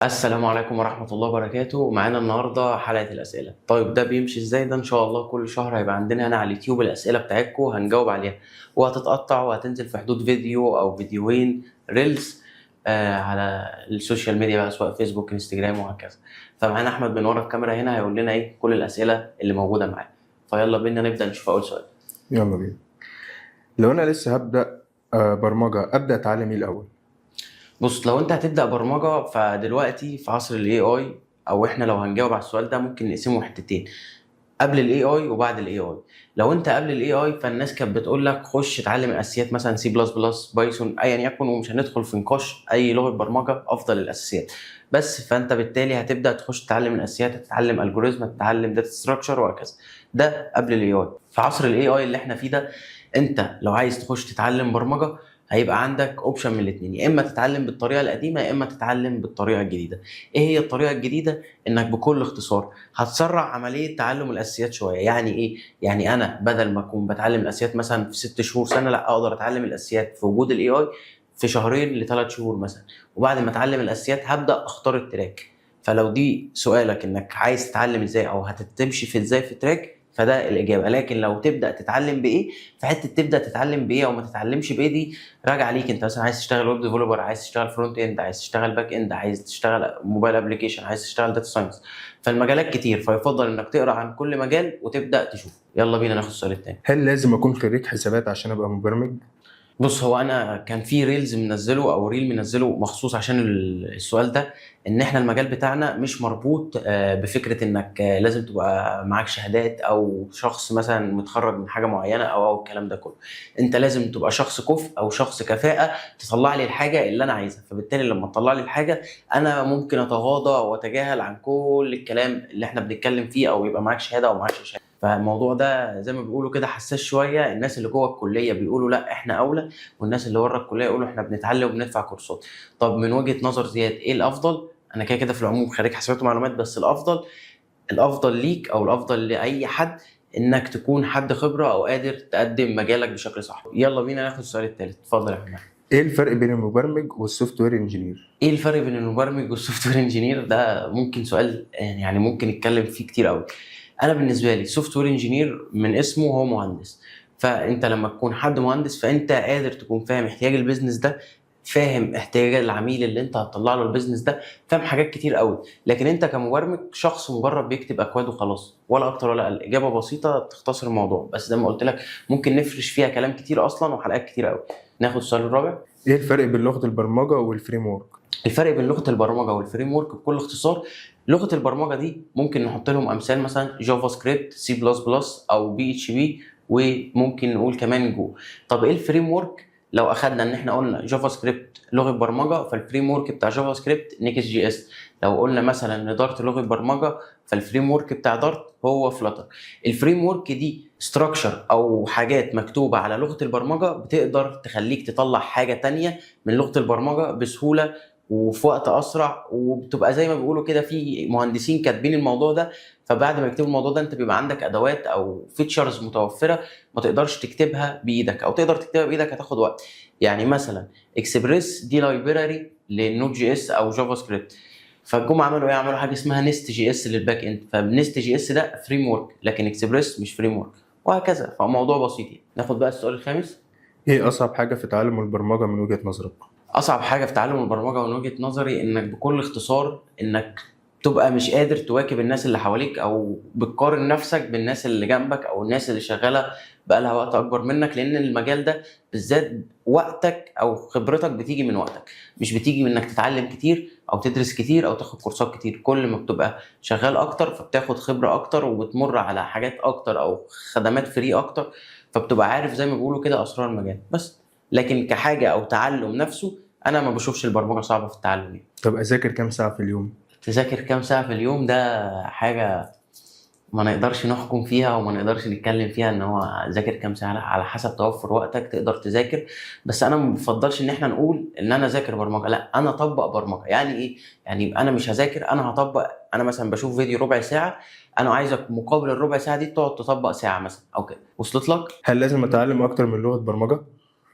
السلام عليكم ورحمة الله وبركاته. معانا النهاردة حلقة الأسئلة. طيب ده بيمشي ازاي؟ ده إن شاء الله كل شهر هيبقى عندنا هنا على اليوتيوب الأسئلة بتاعتكم هنجاوب عليها، وهتتقطع وهتنزل في حدود فيديو أو فيديوهين ريلز على السوشيال ميديا بقى، سواء فيسبوك انستجرام وهكذا. فمعانا أحمد من ورا الكاميرا هنا هيقول لنا إيه كل الأسئلة اللي موجودة معاه. فيلا بينا نبدأ نشوف أول سؤال. يلا بينا. لو انا لسه هبدأ برمجة، ابدأ اتعلم ايه الاول؟ بص، لو انت هتبدأ برمجة فدلوقتي في عصر ال AI، او احنا لو هنجاوب على السؤال ده ممكن نقسمه حتتين، قبل الاي اي وبعد الاي اي. لو انت قبل الاي اي فالناس كانت بتقول لك خش اتعلم اساسيات مثلا سي بلس بلس بايثون ايا يكن، ومش هندخل في نقاش اي لغه برمجه افضل الاساسيات بس. فانت بالتالي هتبدا تخش تتعلم الاساسيات، هتتعلم الجوريزم، هتتعلم داتا ستراكشر وهكذا. ده قبل الاي اي. في عصر الاي اي اللي احنا فيه ده، انت لو عايز تخش تتعلم برمجه هيبقى عندك اوبشن من الاثنين، يا اما تتعلم بالطريقه القديمه يا اما تتعلم بالطريقه الجديده. ايه هي الطريقه الجديده؟ انك بكل اختصار هتسرع عمليه تعلم الاساسيات شويه. يعني ايه؟ يعني انا بدل ما اكون بتعلم الاساسيات مثلا في 6 شهور سنه، لا اقدر اتعلم الاساسيات في وجود الاي اي في شهرين ل3 شهور مثلا. وبعد ما اتعلم الاساسيات هبدا اختار التراك. فلو دي سؤالك انك عايز تتعلم ازاي او هتمشي في ازاي في تراك، فده الاجابه. لكن لو تبدا تتعلم بايه، في حته تبدا تتعلم بايه او ما تتعلمش بايه دي راجع ليك انت. مثلا عايز تشتغل ويب ديفلوبر، عايز تشتغل فرونت اند، عايز تشتغل باك اند، عايز تشتغل موبايل ابلكيشن، عايز تشتغل داتا ساينس. فالمجالات كتير، فيفضل انك تقرا عن كل مجال وتبدا تشوف. يلا بينا ناخد السؤال التاني. هل لازم اكون خريج حسابات عشان ابقى مبرمج؟ بص، هو انا كان في ريلز منزله او ريل منزله مخصوص عشان السؤال ده، ان احنا المجال بتاعنا مش مربوط بفكره انك لازم تبقى معاك شهادات او شخص مثلا متخرج من حاجه معينه او الكلام ده كله. انت لازم تبقى شخص كفء او شخص كفاءه تطلع لي الحاجه اللي انا عايزها. فبالتالي لما تطلع لي الحاجه انا ممكن اتغاضى واتجاهل عن كل الكلام اللي احنا بنتكلم فيه، او يبقى معاك شهاده او معاكش شهاده. فالموضوع ده زي ما بيقولوا كده حساس شويه. الناس اللي جوه الكليه بيقولوا لا احنا اولى، والناس اللي بره الكليه يقولوا احنا بنتعلم وبندفع كورسات. طب من وجهه نظر زياد ايه الافضل؟ انا كده كده في العموم خريج حسابات ومعلومات، بس الافضل ليك او الافضل لاي حد انك تكون حد خبره او قادر تقدم مجالك بشكل صح. يلا بينا ناخد السؤال الثالث. اتفضل يا محمد. ايه الفرق بين المبرمج والسوفت وير انجينير؟ ايه الفرق بين المبرمج والسوفت وير انجينير؟ ده ممكن سؤال يعني ممكن نتكلم فيه كتير قوي. انا بالنسبه لي سوفت وير انجينير من اسمه هو مهندس. فانت لما تكون حد مهندس فانت قادر تكون فاهم احتياج البيزنس ده، فاهم احتياج العميل اللي انت هتطلع له البيزنس ده، فاهم حاجات كتير قوي. لكن انت كمبرمج شخص مجرد بيكتب اكواد وخلاص، ولا اكتر ولا اقل. اجابه بسيطه تختصر الموضوع، بس زي ما قلت لك ممكن نفرش فيها كلام كتير اصلا وحلقات كتير قوي. ناخد السؤال الرابع. ايه الفرق بين لغة البرمجة والفريم ورك؟ الفرق بين لغه البرمجه والفريم ورك بكل اختصار: لغه البرمجه دي ممكن نحط لهم امثال مثلا جافا سكريبت، سي بلس بلس، او بي اتش بي، وممكن نقول كمان جو. طب ايه الفريم ورك؟ لو اخدنا ان احنا قلنا جافا سكريبت لغه برمجه، فالفريم ورك بتاع جافا سكريبت نيكست جي اس. لو قلنا مثلا ان دارت لغه برمجه، فالفريم ورك بتاع دارت هو فلاتر. الفريم ورك دي ستراكشر او حاجات مكتوبه على لغه البرمجه بتقدر تخليك تطلع حاجه تانية من لغه البرمجه بسهوله وفي وقت اسرع. وبتبقى زي ما بيقولوا كده في مهندسين كاتبين الموضوع ده، فبعد ما يكتبوا الموضوع ده انت بيبقى عندك ادوات او فيتشرز متوفره ما تقدرش تكتبها بايدك، او تقدر تكتبها بايدك هتاخد وقت. يعني مثلا اكسبريس دي لايبراري للنوت جي اس او جافا سكريبت، فجم عملوا ايه؟ عملوا حاجه اسمها نست جي اس للباك اند. فنست جي اس ده فريم ورك، لكن اكسبريس مش فريم ورك، وهكذا. فالموضوع بسيط يعني. ناخد بقى السؤال الخامس. ايه اصعب حاجة في تعلم البرمجة من وجهة نظرك؟ اصعب حاجه في تعلم البرمجه من وجهه نظري انك بكل اختصار انك تبقى مش قادر تواكب الناس اللي حواليك، او بتقارن نفسك بالناس اللي جنبك او الناس اللي شغاله بقالها وقت اكبر منك. لان المجال ده بالذات وقتك او خبرتك بتيجي من وقتك، مش بتيجي من انك تتعلم كتير او تدرس كتير او تاخد كورسات كتير. كل ما بتبقى شغال اكتر فبتاخد خبره اكتر وبتمر على حاجات اكتر او خدمات فري اكتر، فبتبقى عارف زي ما بيقولوا كده اسرار المجال بس. لكن كحاجه او تعلم نفسه انا ما بشوفش البرمجه صعبه في التعلم يعني. طب اذاكر كام ساعة في اليوم؟ تذاكر كام ساعه في اليوم؟ ده حاجه ما نقدرش نحكم فيها وما نقدرش نتكلم فيها ان هو ذاكر كام ساعه. لا، على حسب توفر وقتك تقدر تذاكر. بس انا ما بفضلش ان احنا نقول ان انا ذاكر برمجه، لا انا اطبق برمجه. يعني ايه؟ يعني انا مش هذاكر، انا هطبق. انا مثلا بشوف فيديو ربع ساعه، انا عايزك مقابل الربع ساعه دي تقعد تطبق ساعه مثلا او كده. وصلت لك؟ هل لازم اتعلم اكتر من لغة برمجة؟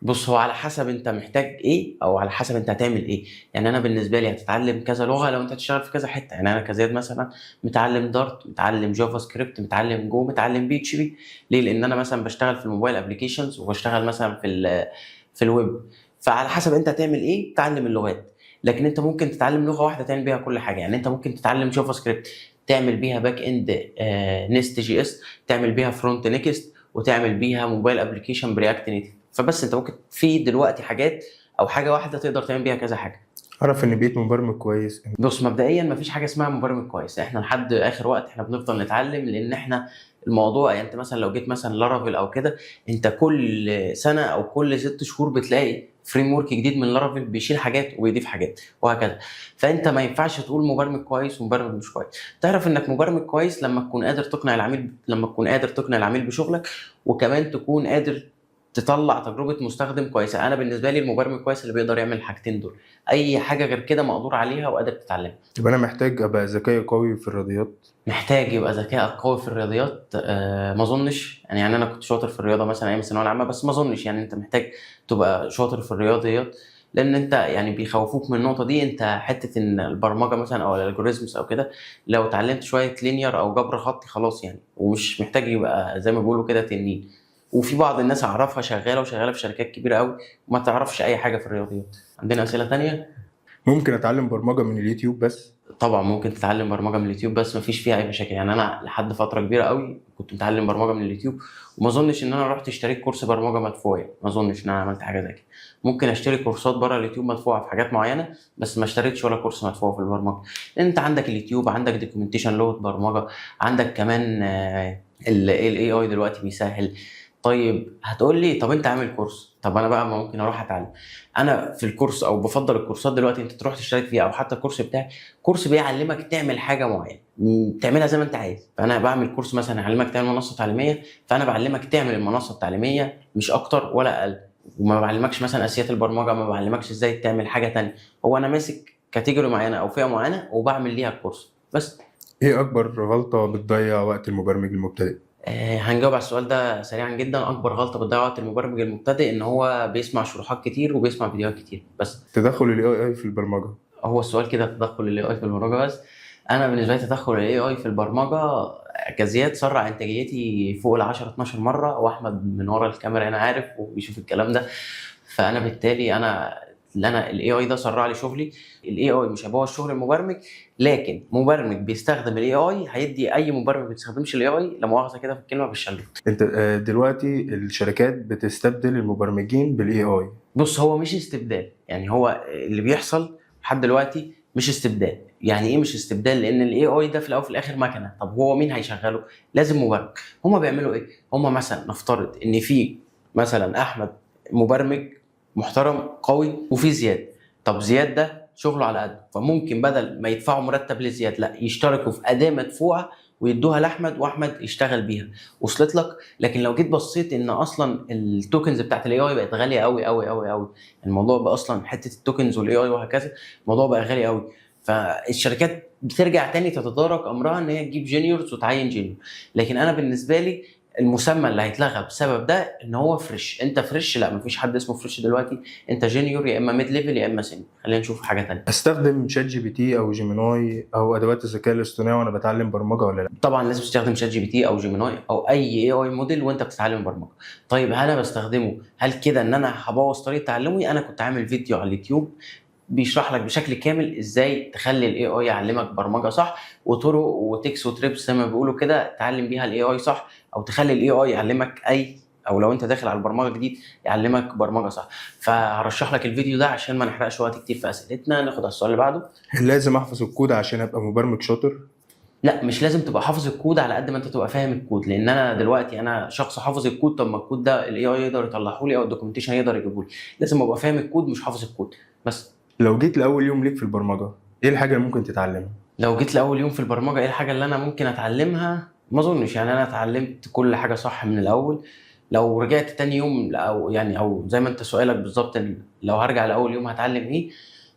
بص، هو على حسب انت محتاج ايه او على حسب انت هتعمل ايه. يعني انا بالنسبه لي هتتعلم كذا لغه لو انت هتشتغل في كذا حته. يعني انا كزياد مثلا متعلم دارت، متعلم جافا سكريبت، متعلم جو، متعلم بي اتش بي. ليه؟ لان انا مثلا بشتغل في الموبايل ابلكيشنز وبشتغل مثلا في الويب. فعلى حسب انت هتعمل ايه تعلم اللغات. لكن انت ممكن تتعلم لغه واحده تعمل بيها كل حاجه. يعني انت ممكن تتعلم جافا سكريبت تعمل بيها باك اند نيست جي اس، تعمل بيها فرونت نيكست، وتعمل بيها موبايل ابلكيشن برياكت نيتف. فبس انت ممكن في دلوقتي حاجات او حاجه واحده تقدر تعمل بيها كذا حاجه. اعرف ان بقيت مبرمج كويس. بص، مبدئيا مفيش حاجه اسمها مبرمج كويس. احنا لحد اخر وقت احنا بنفضل نتعلم، لان احنا الموضوع يعني انت مثلا لو جيت مثلا لارافيل او كده، انت كل سنه او كل 6 شهور بتلاقي فريم ورك جديد من لارافيل بيشيل حاجات ويضيف حاجات وهكذا. فانت ما ينفعش تقول مبرمج كويس ومبرمج مش كويس. تعرف انك مبرمج كويس لما تكون قادر تقنع العميل، لما تكون قادر تقنع العميل بشغلك، وكمان تكون قادر تطلع تجربه مستخدم كويسه. انا بالنسبه لي المبرمج كويس اللي بيقدر يعمل الحاجتين دول. اي حاجه غير كده مقدور عليها وقادر تتعلمها. يبقى انا محتاج ابقى ذكائي قوي في الرياضيات. محتاج يبقى ذكائك قوي في الرياضيات؟ ما اظنش. يعني انا كنت شاطر في الرياضه مثلا ايام الثانويه العامه، بس ما اظنش يعني انت محتاج تبقى شاطر في الرياضيات. لان انت يعني بيخوفوك من النقطه دي. انت حته ان البرمجه مثلا او الالجوريزمز او كده، لو اتعلمت شويه لينير او جبر خطي خلاص يعني، ومش محتاج يبقى زي ما بيقولوا كده تنين. وفي بعض الناس اعرفها شغاله وشغاله في شركات كبيره قوي وما تعرفش اي حاجه في الرياضيات. عندنا اسئله تانية؟ ممكن اتعلم برمجة من اليوتيوب بس؟ طبعا ممكن تتعلم برمجه من اليوتيوب، بس مفيش فيها اي مشاكل. يعني انا لحد فتره كبيره قوي كنت متعلم برمجه من اليوتيوب، وما اظنش ان انا رحت اشتريت كورس برمجه مدفوع. يعني ما اظنش ان انا عملت حاجه زي كده. ممكن اشتري كورسات بره اليوتيوب مدفوعه في حاجات معينه، بس ما اشتريتش ولا كورس مدفوع في البرمجه. لان انت عندك اليوتيوب، عندك دوكيومنتيشن لغه برمجه، عندك كمان الاي اي دلوقتي بيسهل. طيب هتقول لي طب انت عامل كورس، طب انا بقى ممكن اروح اتعلم. انا في الكورس او بفضل الكورسات دلوقتي انت تروح تشترك فيها، او حتى الكورس بتاعي كورس بيعلمك تعمل حاجه معينه تعملها زي ما انت عايز. فانا بعمل كورس مثلا يعلمك تعمل منصه تعليميه، فانا بعلمك تعمل المنصه التعليميه مش اكتر ولا اقل. وما بعلمكش مثلا اساسيات البرمجه، ما بعلمكش ازاي تعمل حاجه تانية. هو انا ماسك كاتيجوري معينه او فئه معينه وبعمل ليها الكورس بس. ايه اكبر غلطة بتضيع وقت المبرمج المبتدئ؟ هنجاوب على السؤال ده سريعا جدا. اكبر غلطه بتضيع وقت المبرمج المبتدئ ان هو بيسمع شروحات كتير وبيسمع فيديوهات كتير بس. تدخل الاي اي في البرمجة. هو السؤال كده تدخل الاي اي في البرمجه بس؟ انا بالنسبه لي تدخل الاي اي في البرمجه كزياد سرع انتاجيتي فوق ال 10 12 مره، واحمد من ورا الكاميرا هنا عارف وبيشوف الكلام ده. فانا بالتالي انا الاي اي ده سرع لي شغلي. الاي اي مش هيبوظ شغل المبرمج، لكن مبرمج بيستخدم الاي اي هيدي اي مبرمج ما بيستخدمش الاي اي لا مؤاخذه كده في الكلمه بالشلوت. انت دلوقتي الشركات بتستبدل المبرمجين بالاي اي. بص، هو مش استبدال. يعني هو اللي بيحصل لحد دلوقتي مش استبدال. يعني ايه مش استبدال؟ لان الاي اي ده في الاول وفي الاخر مكنه. طب هو مين هيشغله؟ لازم مبرمج. هما بيعملوا ايه؟ هما مثلا نفترض ان في مثلا احمد مبرمج محترم قوي وفي زياد. طب زياد ده شغله على قده، فممكن بدل ما يدفعوا مرتب لزياد لا يشتركوا في اداه مدفوعه ويدوها لاحمد واحمد يشتغل بيها. وصلت لك؟ لكن لو جيت بصيت ان اصلا التوكنز بتاعت الاي اي بقت غاليه قوي قوي قوي قوي. الموضوع بقى اصلا حته التوكنز والاي اي وهكذا، الموضوع بقى غالي قوي. فالشركات بترجع تاني تتدارك امرها ان هي تجيب جونيورز وتعين جونيور. لكن انا بالنسبه لي المسمى اللي هيتلغى بسبب ده ان هو فريش. انت فريش؟ لا، مفيش حد اسمه فريش دلوقتي. انت جونيور يا اما ميد ليفل يا اما سينيور. خلينا نشوف حاجه تانية. استخدم شات جي بي تي او جيميناي او ادوات الذكاء الاصطناعي وانا بتعلم برمجة ولا لا؟ طبعا لازم تستخدم شات جي بي تي او جيميناي او اي اي موديل وانت بتتعلم برمجه. طيب انا بستخدمه، هل كده ان انا هبوظ طريقه تعلمي؟ انا كنت عامل فيديو على اليوتيوب بيشرح لك بشكل كامل ازاي تخلي الاي اي يعلمك برمجه صح، وطرق وتكس وتريبس زي ما بيقولوا كده تعلم بيها الاي اي صح، او تخلي الاي اي يعلمك او لو انت داخل على البرمجه جديد يعلمك برمجه صح. فهرشح لك الفيديو ده عشان ما نحرقش وقت كتير في اسئلتنا. ناخد على السؤال اللي بعده. لازم احفظ الكود عشان ابقى مبرمج شاطر؟ لا، مش لازم تبقى حافظ الكود على قد ما انت تبقى فاهم الكود. لان انا دلوقتي انا شخص حافظ الكود، طب ما الكود ده الاي اي يقدر يطلعه لي او الدوكيومنتيشن يقدر يجيبه لي. لازم ابقى فاهم الكود مش حافظ الكود بس. لو جيت لاول يوم ليك في البرمجة، ايه الحاجة اللي ممكن تتعلمها؟ لو جيت لاول يوم في البرمجه ايه الحاجه اللي انا ممكن اتعلمها؟ ما اظنش. يعني انا اتعلمت كل حاجه صح من الاول. لو رجعت تاني يوم او يعني او زي ما انت سؤالك بالظبط، لو هرجع لاول يوم هتعلم ايه؟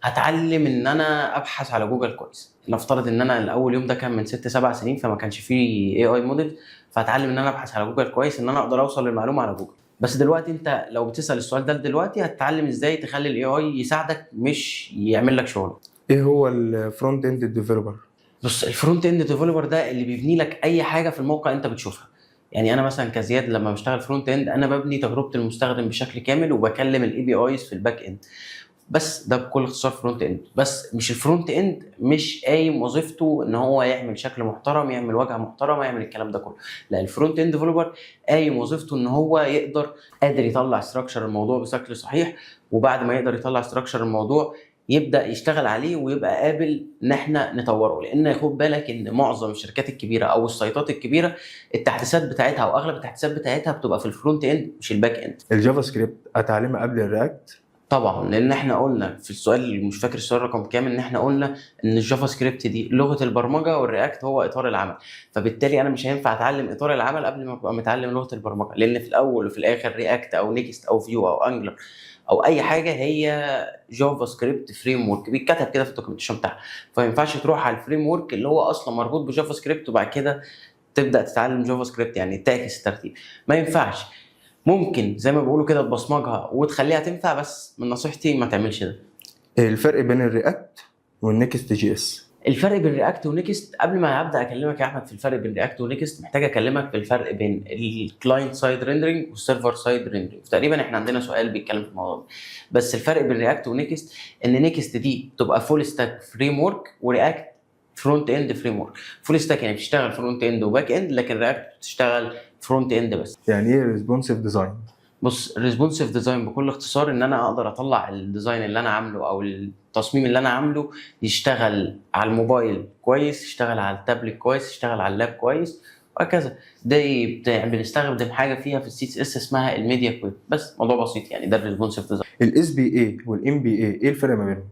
هتعلم ان انا ابحث على جوجل كويس. نفترض ان انا الاول يوم ده كان من 6 7 سنين فما كانش فيه اي اي موديل، فهتعلم ان انا ابحث على جوجل كويس ان انا اقدر اوصل للمعلومه على جوجل. بس دلوقتي انت لو بتسال السؤال ده دلوقتي هتتعلم ازاي تخلي الاي اي يساعدك مش يعمل لك شغل. ايه هو الفرونت اند ديفلوبر؟ بص، الفرونت اند ديفلوبر ده اللي بيبني لك اي حاجه في الموقع انت بتشوفها. يعني انا مثلا كزياد لما بشتغل فرونت اند انا ببني تجربه المستخدم بشكل كامل وبكلم الاي بي ايز في الباك اند. بس ده بكل اختصار فرونت اند. بس مش الفرونت اند مش قايم وظيفته ان هو يعمل شكل محترم، يعمل واجهه محترمه، يعمل الكلام ده كله. لا، الفرونت اند ديفلوبر قايم وظيفته ان هو قادر يطلع ستراكشر الموضوع بشكل صحيح، وبعد ما يقدر يطلع ستراكشر الموضوع يبدا يشتغل عليه ويبقى قابل ان احنا نطوره. لان خد بالك ان معظم الشركات الكبيره او السايتات الكبيره التحديثات بتاعتها او اغلب التحديثات بتاعتها بتبقى في الفرونت اند مش الباك اند. الجافا سكريبت اتعلمها قبل الرياكت؟ طبعا، لان احنا قلنا في السؤال اللي مش فاكر السؤال رقم كام ان احنا قلنا ان الجافا سكريبت دي لغه البرمجه والرياكت هو اطار العمل. فبالتالي انا مش هينفع اتعلم اطار العمل قبل ما ابقى متعلم لغه البرمجه، لان في الاول وفي الاخر رياكت او نيكست او فيو او انجلر او اي حاجه هي جافا سكريبت فريم ورك بيتكتب كده في الدوكيومنتيشن بتاعها. فما ينفعش تروح على الفريم ورك اللي هو اصلا مربوط بجافا سكريبت وبعد كده تبدا تتعلم جافا سكريبت، يعني تعكس الترتيب. ما ينفعش. ممكن زي ما بيقولوا كده تبصمجها وتخليها تنفع، بس من نصيحتي ما تعملش ده. الفرق بين الرياكت والنكست جي اس؟ الفرق بين رياكت ونيكست، قبل ما ابدا اكلمك يا احمد في الفرق بين رياكت ونيكست محتاج اكلمك في الفرق بين الكلاينت سايد ريندرنج والسيرفر سايد ريندرنج. تقريبا احنا عندنا سؤال بيتكلم في الموضوع ده. بس الفرق بين رياكت ونيكست ان نيكست دي بتبقى فول ستاك فريم ورك، ورياكت فرونت اند فريم ورك. فول ستاك يعني بتشتغل فرونت اند وباك اند، لكن رياكت بتشتغل فرونت اند بس. يعني ايه ريسبونسيف ديزاين؟ بص، الريسبونسيف ديزاين بكل اختصار ان انا اقدر اطلع الديزاين اللي انا عامله او التصميم اللي انا عامله يشتغل على الموبايل كويس، يشتغل على التابلت كويس، يشتغل على اللاب كويس، وهكذا. ده بنستخدم حاجه فيها في السي اس اس اسمها الميديا كويت. بس موضوع بسيط يعني، ده الريسبونسيف ديزاين. الاس بي اي والام بي اي ايه الفرق ما بينهم؟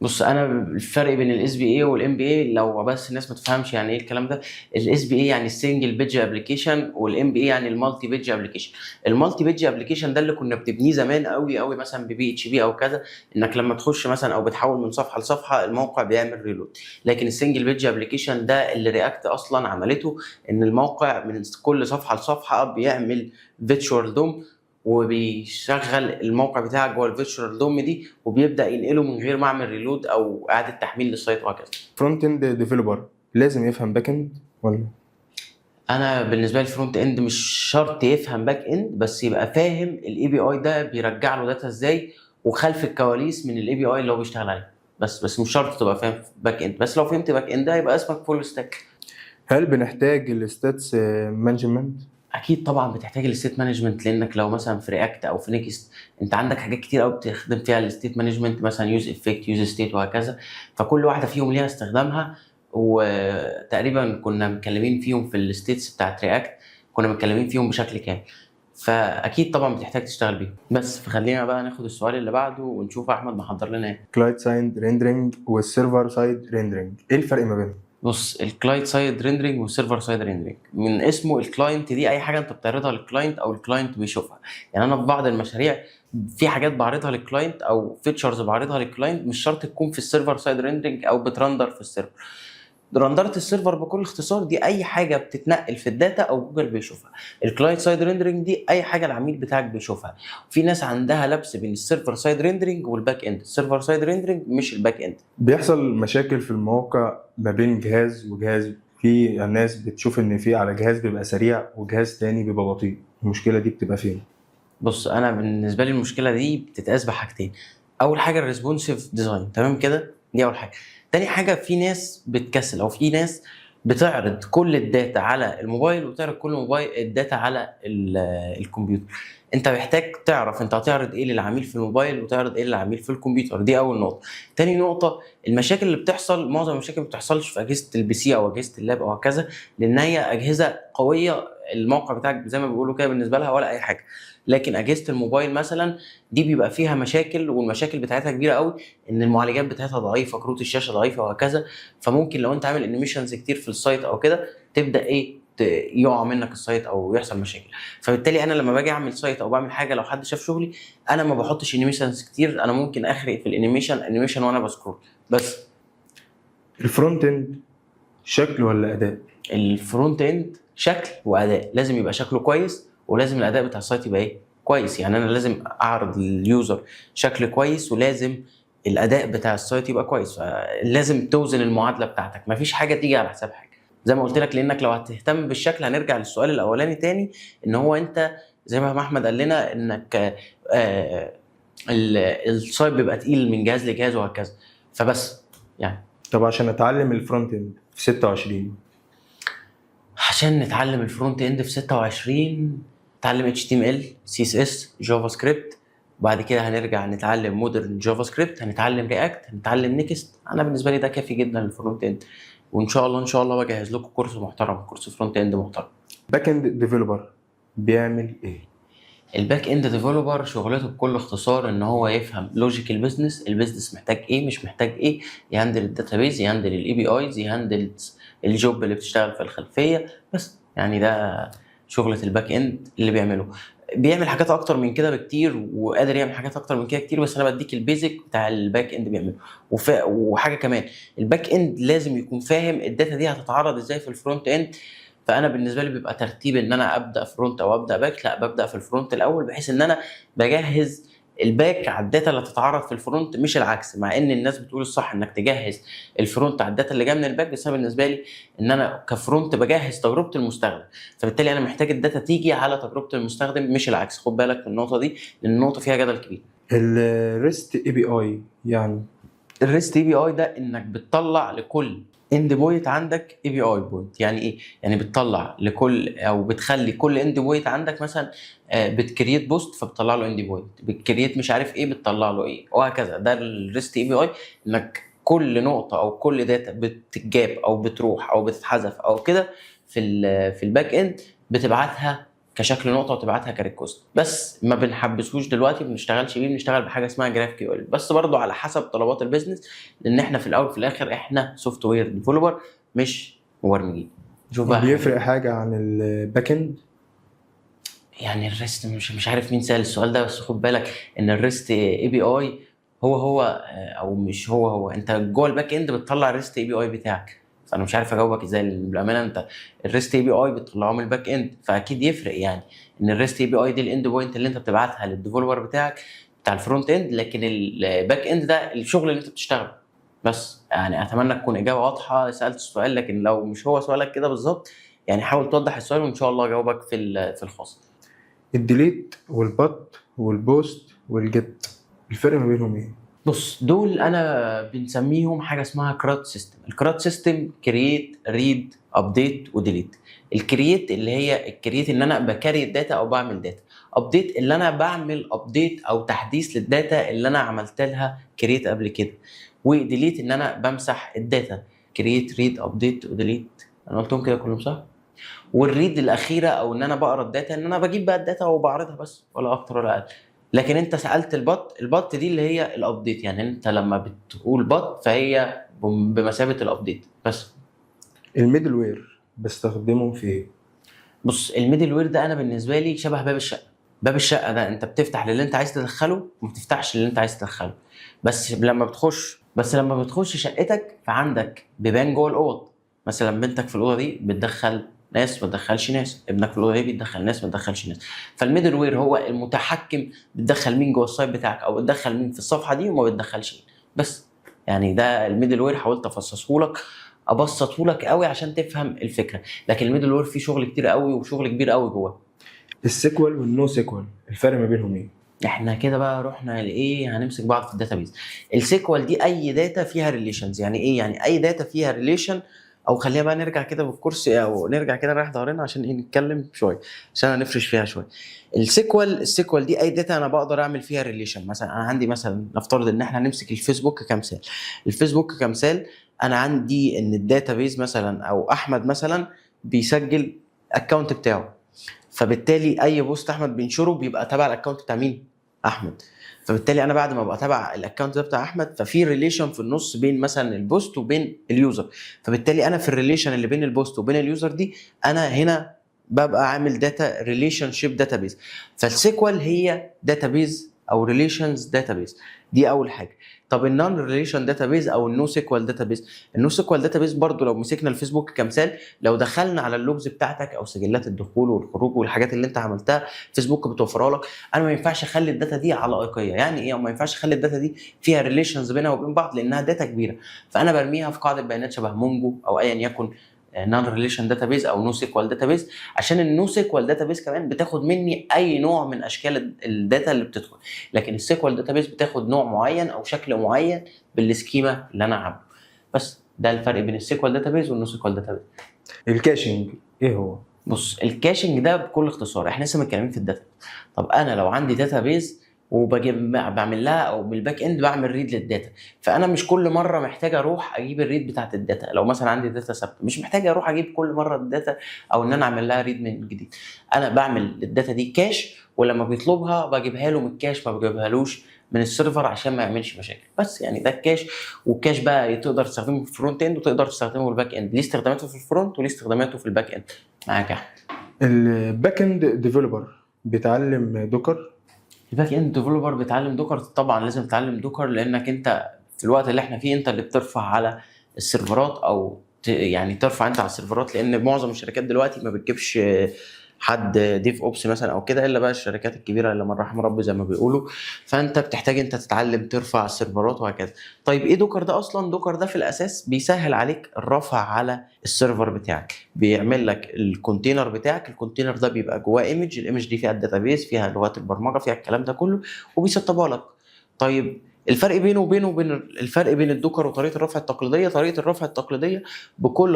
بص، انا الفرق بين الاس بي اي والام بي اي لو بس الناس ما تفهمش يعني ايه الكلام ده. الاس بي اي يعني السنجل بيج ابلكيشن، والام بي اي يعني المالتي بيج ابلكيشن. المالتي بيج ابلكيشن ده اللي كنا بنبنيه زمان قوي قوي مثلا ببي اتش بي او كذا، انك لما تخش مثلا او بتحول من صفحه لصفحه الموقع بيعمل ريلود. لكن السنجل بيج ابلكيشن ده اللي رياكت اصلا عملته، ان الموقع من كل صفحه لصفحه بيعمل فيرتشوال دوم وبيشغل الموقع بتاعك جوه الفيرتشوال دوم دي، وبيبدا ينقله من غير ما اعمل ريلود او اعاده تحميل للسايت وهكذا. فرونت اند ديفلوبر لازم يفهم باك اند ولا؟ انا بالنسبه لي الفرونت اند مش شرط يفهم باك اند، بس يبقى فاهم الاي بي اي ده بيرجع له داتا ازاي وخلف الكواليس من الاي بي اي اللي هو بيشتغل عليه. بس مش شرط تبقى فاهم باك اند. بس لو فهمت باك اند هيبقى اسمك فول ستاك. هل بنحتاج الستاتس مانجمنت؟ اكيد طبعا بتحتاج الستيت مانجمنت، لانك لو مثلا في رياكت او في نيكست انت عندك حاجات كتير قوي بتخدم فيها الستيت مانجمنت، مثلا يوز افكت، يوز ستيت، وهكذا. فكل واحده فيهم ليها استخدامها، وتقريبا كنا متكلمين فيهم في الستيتس بتاعت رياكت، كنا متكلمين فيهم بشكل كامل. فاكيد طبعا بتحتاج تشتغل بيهم. بس فخلينا بقى ناخد السؤال اللي بعده ونشوف احمد محضر لنا ايه. كلاينت سايد ريندرنج والسيرفر سايد ريندرنج ايه الفرق ما بينهم؟ بص، الكلاينت سايد ريندرنج والسيرفر سايد ريندرنج من اسمه الكلاينت دي اي حاجه انت بتعرضها للكلاينت او الكلاينت بيشوفها. يعني انا في بعض المشاريع في حاجات بعرضها للكلاينت او فيتشرز بعرضها للكلاينت مش شرط تكون في السيرفر سايد ريندرنج او بترندر في السيرفر. رندره السيرفر بكل اختصار دي اي حاجه بتتنقل في الداتا او جوجل بيشوفها. الكلاينت سايد ريندرنج دي اي حاجه العميل بتاعك بيشوفها. في ناس عندها لبس بين السيرفر سايد ريندرنج والباك اند. السيرفر سايد ريندرنج مش الباك اند. بيحصل مشاكل في المواقع ما بين جهاز وجهاز، في الناس بتشوف ان في على جهاز بيبقى سريع وجهاز تاني بيبقى بطيء، المشكله دي بتبقى فين؟ بص، انا بالنسبه لي المشكله دي بتتقاس بحاجتين. اول حاجه الريسبونسيف ديزاين، تمام كده، دي اول حاجه. تاني حاجه في ناس بتكسل او في ناس بتعرض كل الداتا على الموبايل وتعرض كل موبايل الداتا على الكمبيوتر. انت محتاج تعرف انت هتعرض ايه للعميل في الموبايل وتعرض ايه للعميل في الكمبيوتر. دي اول نقطه. تاني نقطه، المشاكل اللي بتحصل معظم المشاكل ما بتحصلش في اجهزه البي سي او اجهزه اللاب او هكذا، لان هي اجهزه قويه الموقع بتاعك زي ما بيقولوا كده بالنسبه لها ولا اي حاجه. لكن اجهزه الموبايل مثلا دي بيبقى فيها مشاكل، والمشاكل بتاعتها كبيره قوي، ان المعالجات بتاعتها ضعيفه، كروت الشاشه ضعيفه، وهكذا. فممكن لو انت عامل انيميشنز كتير في السايت او كده تبدا يقع منك السايت او يحصل مشاكل. فبالتالي انا لما باجي اعمل سايت او بعمل حاجه لو حد شاف شغلي انا ما بحطش انيميشنز كتير. انا ممكن اخرق في الانيميشن وانا بسكرول بس. الفرونت اند شكل ولا اداء؟ الفرونت اند شكل واداء. لازم يبقى شكله كويس ولازم الاداء بتاع السايت يبقى كويس. كويس. يعني انا لازم اعرض لليوزر شكل كويس، ولازم الاداء بتاع السايت يبقى كويس. لازم توزن المعادله بتاعتك، مفيش حاجه تيجي على حساب حاجه زي ما قلت لك. لانك لو هتهتم بالشكل، هنرجع للسؤال الاولاني تاني، ان هو انت زي ما احمد قال لنا انك السايت بيبقى تقيل من جهاز لجهاز وهكذا. فبس يعني طب عشان اتعلم الفرونت اند في 26؟ عشان نتعلم الفرونت اند في 26 نتعلم HTML CSS جافا سكريبت، وبعد كده هنرجع نتعلم مودرن جافا سكريبت، هنتعلم رياكت، هنتعلم نيكست. انا بالنسبه لي ده كافي جدا للفرونت اند. وان شاء الله ان شاء الله بجهز لكم كورس محترم، كورس فرونت اند محترم. باك اند ديفلوبر بيعمل ايه؟ الباك اند ديفلوبر شغلته بكل اختصار ان هو يفهم لوجيك البيزنس محتاج ايه مش محتاج ايه، يهندل الداتابيز، يهندل الاي بي ايز، يهندل الجوب اللي بتشتغل في الخلفيه. بس يعني ده شغله الباك اند اللي بيعمله. بيعمل حاجات اكتر من كده بكتير، وقادر يعمل حاجات اكتر من كده كتير، بس انا بديك البيزك بتاع الباك اند بيعمله. وحاجه كمان، الباك اند لازم يكون فاهم الداتا دي هتتعرض ازاي في الفرونت اند. فانا بالنسبه لي بيبقى ترتيب ان انا ابدا فرونت او ابدا باك، لا ببدا في الفرونت الاول، بحيث ان انا بجهز الباك على الداتا اللي هتتعرض في الفرونت، مش العكس. مع ان الناس بتقول الصح انك تجهز الفرونت على الداتا اللي جايه من الباك، بس انا بالنسبه لي ان انا كفرونت بجهز تجربه المستخدم، فبالتالي انا محتاج الداتا تيجي على تجربه المستخدم مش العكس. خد بالك من النقطه دي، لان النقطه فيها جدل كبير. الريست اي بي اي يعني الريست اي بي اي ده انك بتطلع لكل اند بوينت عندك اي بي اي بوينت. يعني ايه؟ يعني بتطلع لكل، او بتخلي كل اند بوينت عندك مثلا بتكريت بوست فبتطلع له اند بوينت، بتكريت مش عارف ايه بتطلع له ايه، وهكذا. ده الريست اي بي اي، انك كل نقطه او كل داتا بتتجاب او بتروح او بتتحذف او كده في الباك اند بتبعتها كشكل نقطه وتبعتها كريكوست. بس ما بنحبسهوش دلوقتي، ما بنشتغلش بيه، بنشتغل بحاجه اسمها جراف كيو ال، بس برضو على حسب طلبات البيزنس، لان احنا في الاول وفي الاخر احنا سوفت وير ديفلوبر مش مبرمجين. شوف بقى بيفرق حاجه عن الباك اند؟ يعني الريست مش عارف مين سأل السؤال ده، بس خد بالك ان الريست اي بي اي هو او مش هو انت جوه الباك اند بتطلع الريست اي بي اي بتاعك. فانا مش عارف اجاوبك ازاي بالامانه. انت الريست اي بي اي بتطلعه من الباك اند، فاكيد يفرق. يعني ان الريست اي بي اي دي الاند بوينت اللي انت بتبعتها للديفلوبر بتاعك بتاع الفرونت اند، لكن الباك اند ده الشغل اللي انت بتشتغله. بس يعني اتمنى تكون اجابه واضحه. سالت السؤال، لكن لو مش هو سؤالك كده بالظبط يعني حاول توضح السؤال، وان شاء الله اجاوبك في الخاص. الديليت والبط والبوست والجيت، الفرق ما بينهم ايه؟ بص، دول انا بنسميهم حاجه اسمها كرات سيستم. الكرات سيستم كرييت، ريد، ابديت، وديليت. الكرييت اللي هي الكرييت ان انا بكري الداتا او بعمل داتا. ابديت اللي انا بعمل ابديت او تحديث للداتا اللي انا عملت لها كرييت قبل كده. وديليت ان انا بمسح الداتا. كرييت، ريد، ابديت، وديليت. انا قلتهم كده كلهم صح؟ والريد الاخيره او ان انا بقرا الداتا، ان انا بجيب بقى الداتا وبعرضها بس، ولا اكتر ولا اقل. لكن انت سالت البط دي اللي هي الابديت، يعني انت لما بتقول بط فهي بمثابه الابديت بس. الميدل وير بستخدمه في ايه؟ بص، الميدل وير ده انا بالنسبه لي شبه باب الشقه. باب الشقه ده انت بتفتح للي انت عايز تدخله وما بتفتحش للي انت عايز تدخله. بس لما بتخش شقتك فعندك بيبان جوه الاوض. مثلا بنتك في الاوضه دي بتدخل ناس ما تدخلش ناس، ابنك في الاوضه دي بيتدخل ناس ما تدخلش ناس. فالميدل وير هو المتحكم، بتدخل مين جوه السايت بتاعك او بتدخل مين في الصفحه دي وما بتدخلش مين. بس يعني ده الميدل وير. حاولت افصصه لك، ابسطه لك قوي عشان تفهم الفكره. لكن الميدل وير فيه شغل كتير قوي وشغل كبير قوي جوه. السيكوال والنو سيكوال، الفرق ما بينهم ايه؟ احنا كده بقى رحنا لايه، هنمسك بعض في الداتابيز. السيكوال دي اي داتا فيها ريليشنز. يعني ايه؟ يعني اي داتا فيها ريليشن. او خلينا بقى نرجع كده بالكرسي، او نرجع كده نريح ظهرنا عشان ايه نتكلم شويه، عشان هنفرش فيها شويه. السيكوال دي اي داتا انا بقدر اعمل فيها ريليشن. مثلا انا عندي، مثلا نفترض ان احنا هنمسك الفيسبوك كمثال. الفيسبوك كمثال، انا عندي ان الداتابيز مثلا، او احمد مثلا بيسجل اكونت بتاعه، فبالتالي اي بوست احمد بينشره بيبقى تبع الاكونت بتاع مين؟ احمد. فبالتالي انا بعد ما ابقى تبع الاكونت ده بتاع احمد، ففي ريليشن في النص بين مثلا البوست وبين اليوزر. فبالتالي انا في الريليشن اللي بين البوست وبين اليوزر دي، انا هنا ببقى عامل داتا ريليشن شيب داتابيز. فالسيكوال هي داتابيز او ريليشنز داتابيز. دي اول حاجه. طب النون ريليشن داتابيز او النو سيكوال داتابيز، النو سيكوال داتابيز برضو لو مسكنا الفيسبوك كمثال، لو دخلنا على اللوجز بتاعتك او سجلات الدخول والخروج والحاجات اللي انت عملتها فيسبوك بتوفرها لك، انا ما ينفعش اخلي الداتا دي علائقيه. يعني ايه؟ ما ينفعش اخلي الداتا دي فيها ريليشنز بينها وبين بعض لانها داتا كبيره، فانا برميها في قاعده بيانات شبه مونجو او ايا يكن نون ريليشن داتابيز او نو سيكوال داتابيز. عشان النو سيكوال داتابيز كمان بتاخد مني اي نوع من اشكال الداتا اللي بتدخل، لكن السيكوال داتابيز بتاخد نوع معين او شكل معين بالسكيما اللي انا عامله. بس ده الفرق بين السيكوال داتابيز والنو سيكوال داتابيز. الكاشنج ايه هو؟ بص، الكاشنج ده بكل اختصار، احنا لسه متكلمين في الداتا. طب انا لو عندي داتابيز وبجيب بعمل لها او بالباك اند بعمل ريد للداتا، فانا مش كل مره محتاج اروح اجيب الريد بتاعت الداتا. لو مثلا عندي داتا ثابته مش محتاج اروح اجيب كل مره الداتا او ان انا اعمل لها ريد من جديد. انا بعمل الداتا دي كاش، ولما بيطلبها بجيبها له من الكاش، ما بجيبهالوش من السيرفر عشان ما يعملش مشاكل. بس يعني ده الكاش. والكاش بقى تقدر تستخدمه في الفرونت اند وتقدر تستخدمه في الباك اند، ليه استخداماته في الفرونت وليه استخداماته في الباك اند. معاك يا احمد. الباك اند ديفلوبر بيتعلم دوكر؟ الباك اند ديفلوبر بيتعلم دوكر، طبعا لازم تتعلم دوكر، لانك انت في الوقت اللي احنا فيه انت اللي بترفع على السيرفرات او يعني ترفع انت على السيرفرات، لان معظم الشركات دلوقتي ما بتجيبش حد ديف اوبس مثلا او كده الا بقى الشركات الكبيره اللي من رحم ربي زي ما بيقولوا. فانت بتحتاج انت تتعلم ترفع السيرفرات وهكذا. طيب ايه دوكر ده اصلا؟ دوكر ده في الاساس بيسهل عليك الرفع على السيرفر بتاعك، بيعمل لك الكونتينر بتاعك. الكونتينر ده بيبقى جواه ايمج، الايمج دي فيها الداتابيز، فيها لغات البرمجه، فيها الكلام ده كله وبيسطبها لك. طيب الفرق بينه وبين الفرق بين الدوكر وطريقه الرفع التقليديه، طريقه الرفع التقليديه بكل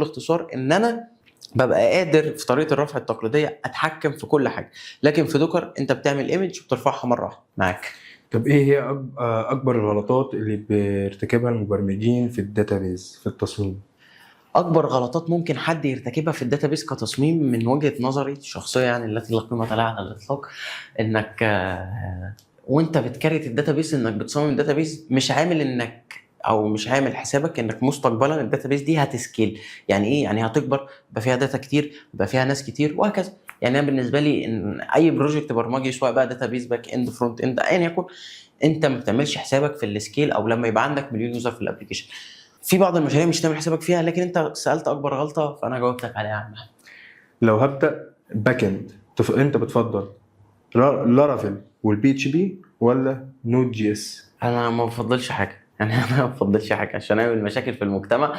اختصار ان انا ببقى قادر في طريقه الرفع التقليديه اتحكم في كل حاجه، لكن في دوكر انت بتعمل ايمج وبترفعها مره واحده معاك. طب ايه هي اكبر الغلطات اللي بيرتكبها المبرمجين في الداتابيز في التصميم؟ اكبر غلطات ممكن حد يرتكبها في الداتابيس كتصميم من وجهه نظري الشخصيه، يعني التي لا قيمه لها على الاطلاق، انك وانت بتكريت الداتابيس انك بتصمم الداتابيس مش عامل انك او مش عامل حسابك انك مستقبلا الداتابيس دي هتسكيل. يعني ايه؟ يعني هتكبر، يبقى فيها داتا كتير، يبقى فيها ناس كتير وهكذا. يعني انا بالنسبه لي ان اي بروجكت برمجي سواء بقى داتابيس باك اند فرونت اند ايا يكن، انت ما بتعملش حسابك في السكيل او لما يبقى عندك مليون يوزر في الابلكيشن. في بعض المشاريع مش تعمل حسابك فيها، لكن انت سالت اكبر غلطه فانا جاوبتك عليها يا عم. لو هبدا باك اند انت بتفضل لارافيل والبي اتش بي ولا نود جي اس؟ انا ما بفضلش حاجه، يعني انا ما بفضلش حاجه عشان اعمل مشاكل في المجتمع.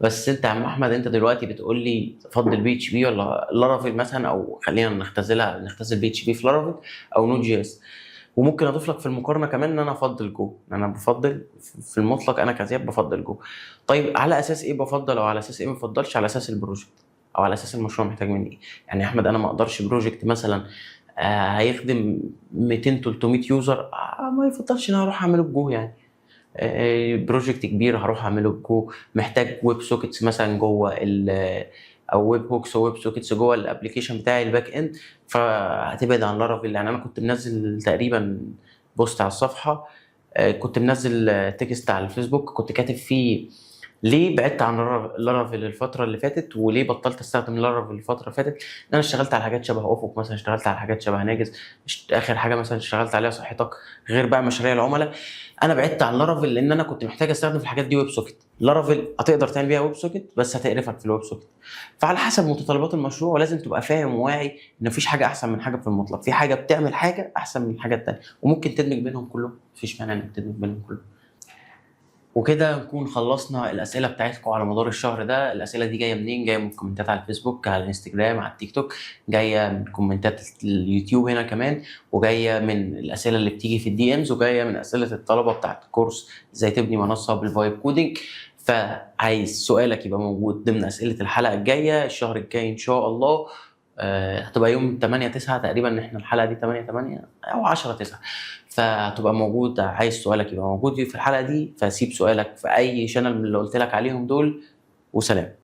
بس انت يا عم احمد، انت دلوقتي بتقول لي تفضل بي اتش بي ولا لارافيل مثلا، او خلينا نختزل بي اتش بي في لارافيل او نود جي اس. وممكن اضيف لك في المقارنه كمان ان انا افضل جو. انا بفضل في المطلق، انا كزياد بفضل جو. طيب على اساس ايه بفضل او على اساس ايه ما بفضلش؟ على اساس البروجكت او على اساس المشروع محتاج مني ايه. يعني يا احمد انا ما اقدرش بروجكت مثلا هيخدم 200 300 يوزر ما يفضلش ان انا اروح اعمله بجو. يعني بروجكت كبير هروح اعمله بجو، محتاج ويب سوكيتس مثلا جوه او ويب هوكس وويب سوكيتس جوه الابلكيشن بتاعي الباك اند، فهتبعد عن لارافيل. يعني انا كنت منزل تقريبا بوست على الصفحه، كنت منزل تكست على الفيسبوك كنت كاتب فيه ليه بعدت عن لارافيل الفتره اللي فاتت وليه بطلت استخدم لارافيل الفتره اللي فاتت. انا اشتغلت على حاجات شبه افق مثلا، اشتغلت على حاجات شبه ناجز، اخر حاجه مثلا اشتغلت عليها صحتك، غير بقى مشاريع العملاء. انا بعدت عن لارافيل لان انا كنت محتاج استخدم في الحاجات دي ويب سوكيت. لارافيل هتقدر تعمل بيها ويب سوكيت بس هتقرفك في الويب سوكيت. فعلى حسب متطلبات المشروع، ولازم تبقى فاهم وواعي ان مفيش حاجه احسن من حاجه في المطلق، في حاجه بتعمل حاجه احسن من الحاجه الثانيه، وممكن تدمج بينهم كلهم، مفيش مانع انك تدمج بينهم كلهم. وكده نكون خلصنا الاسئله بتاعتكم على مدار الشهر ده. الاسئله دي جايه منين؟ جايه من كومنتات على الفيسبوك، على الانستجرام، على التيك توك، جايه من كومنتات اليوتيوب هنا كمان، وجايه من الاسئله اللي بتيجي في الدي امز، وجايه من اسئله الطلبه بتاعت الكورس ازاي تبني منصه بالفايب كودينج. فعايز سؤالك يبقى موجود ضمن اسئله الحلقه الجايه الشهر الجاي ان شاء الله. هتبقى يوم 8/9 تقريبا، احنا الحلقه دي 8/8 او 10/9، فهتبقى موجود. عايز سؤالك يبقى موجود في الحلقه دي، فسيب سؤالك في اي شانل من اللي قلت لك عليهم دول. وسلام.